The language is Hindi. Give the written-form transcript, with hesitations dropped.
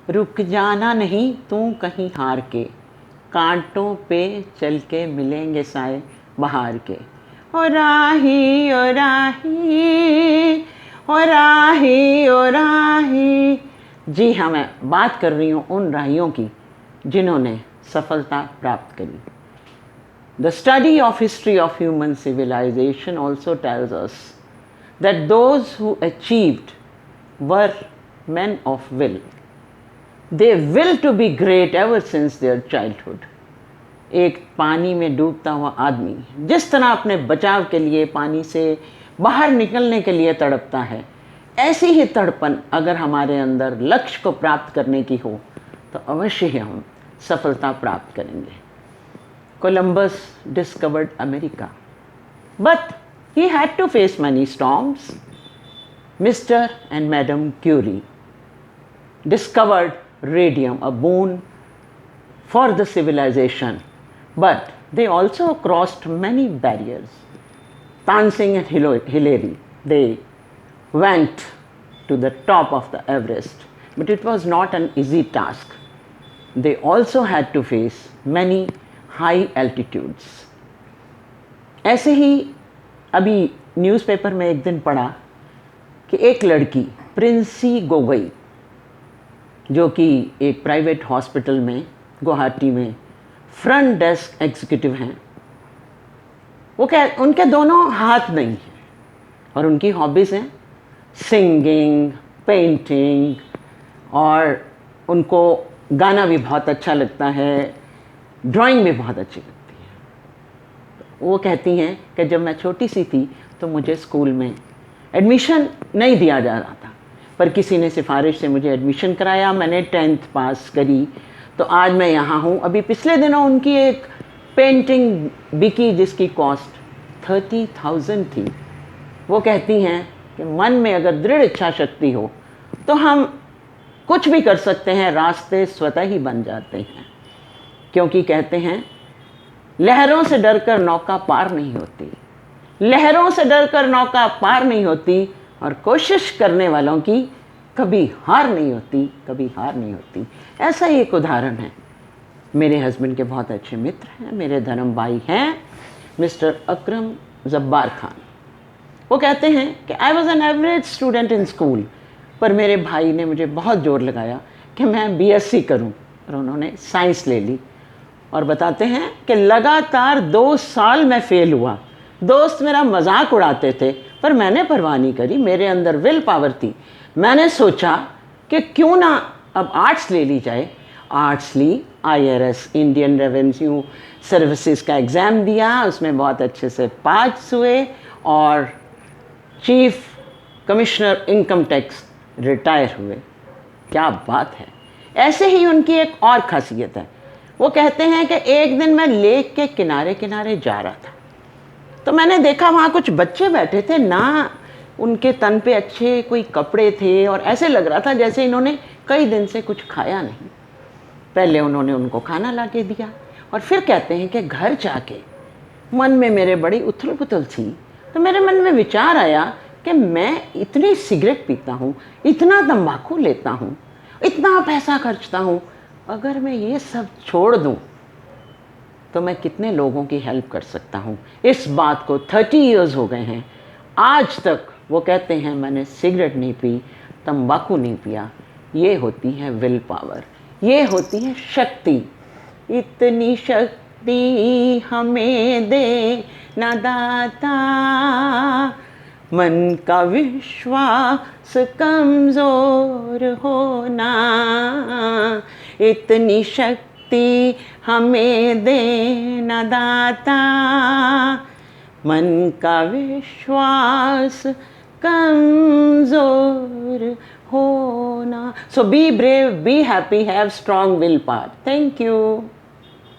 रुक जाना नहीं तू कहीं हार के, कांटों पे चल के मिलेंगे साए बहार के। ओ राही ओ राही ओ राही ओ राही। जी हाँ, मैं बात कर रही हूँ उन राहियों की जिन्होंने सफलता प्राप्त करी। The study of history of human civilization also tells us that those who achieved were men of will. They will to be great ever since their childhood. एक पानी में डूबता हुआ आदमी जिस तरह अपने बचाव के लिए पानी से बाहर निकलने के लिए तड़पता है, ऐसी ही तड़पन अगर हमारे अंदर लक्ष्य को प्राप्त करने की हो तो अवश्य ही हम सफलता प्राप्त करेंगे। Columbus discovered America, but he had to face many storms. Mr. and Madam Curie discovered radium, a boon for the civilization, but they also crossed many barriers. Tansing and Hillary, they went to the top of the Everest, but it was not an easy task. They also had to face many high altitudes. ऐसे ही अभी न्यूज़पेपर में एक दिन पढ़ा कि एक लड़की प्रिंसी गोगोई, जो कि एक प्राइवेट हॉस्पिटल में गुवाहाटी में फ्रंट डेस्क एग्जीक्यूटिव हैं, वो उनके दोनों हाथ नहीं हैं और उनकी हॉबीज़ हैं सिंगिंग, पेंटिंग, और उनको गाना भी बहुत अच्छा लगता है, ड्राइंग भी बहुत अच्छी लगती है। वो कहती हैं कि जब मैं छोटी सी थी तो मुझे स्कूल में एडमिशन नहीं दिया जा रहा था, पर किसी ने सिफारिश से मुझे एडमिशन कराया, मैंने 10th पास करी तो आज मैं यहाँ हूँ। अभी पिछले दिनों उनकी एक पेंटिंग बिकी जिसकी कॉस्ट 30,000 थी। वो कहती हैं कि मन में अगर दृढ़ इच्छा शक्ति हो तो हम कुछ भी कर सकते हैं, रास्ते स्वतः ही बन जाते हैं। क्योंकि कहते हैं लहरों से डरकर नौका पार नहीं होती, लहरों से डरकर नौका पार नहीं होती, और कोशिश करने वालों की कभी हार नहीं होती, कभी हार नहीं होती। ऐसा ही एक उदाहरण है। मेरे हस्बैंड के बहुत अच्छे मित्र हैं, मेरे धर्म भाई हैं, मिस्टर अकरम जब्बार खान। वो कहते हैं कि I was an average student in school, पर मेरे भाई ने मुझे बहुत ज़ोर लगाया कि मैं BSc करूं, और उन्होंने साइंस ले ली। और बताते हैं कि लगातार 2 साल में फ़ेल हुआ। दोस्त मेरा मजाक उड़ाते थे पर मैंने परवाह नहीं करी, मेरे अंदर विल पावर थी। मैंने सोचा कि क्यों ना अब आर्ट्स ले ली जाए। आर्ट्स ली, IRS इंडियन रेवेन्यू सर्विसेज का एग्ज़ाम दिया, उसमें बहुत अच्छे से पास हुए और chief commissioner income tax retire हुए। क्या बात है। ऐसे ही उनकी एक और खासियत है। वो कहते हैं कि एक दिन मैं लेक के किनारे किनारे जा रहा था तो मैंने देखा वहाँ कुछ बच्चे बैठे थे, ना उनके तन पे अच्छे कोई कपड़े थे और ऐसे लग रहा था जैसे इन्होंने कई दिन से कुछ खाया नहीं। पहले उन्होंने उनको खाना ला के दिया और फिर कहते हैं कि घर जाके मन में मेरे बड़ी उथल पुथल थी, तो मेरे मन में विचार आया कि मैं इतनी सिगरेट पीता हूँ, इतना तंबाकू लेता हूँ, इतना पैसा खर्चता हूँ, अगर मैं ये सब छोड़ दूँ तो मैं कितने लोगों की हेल्प कर सकता हूँ। इस बात को 30 इयर्स हो गए हैं, आज तक वो कहते हैं मैंने सिगरेट नहीं पी, तंबाकू नहीं पिया। ये होती है विल पावर, ये होती है शक्ति। इतनी शक्ति हमें दे ना दाता, मन का विश्वास कमज़ोर होना। इतनी शक्ति हमें दे ना दाता, मन का विश्वास कमज़ोर होना। So be brave, be happy, have strong willpower. Thank you.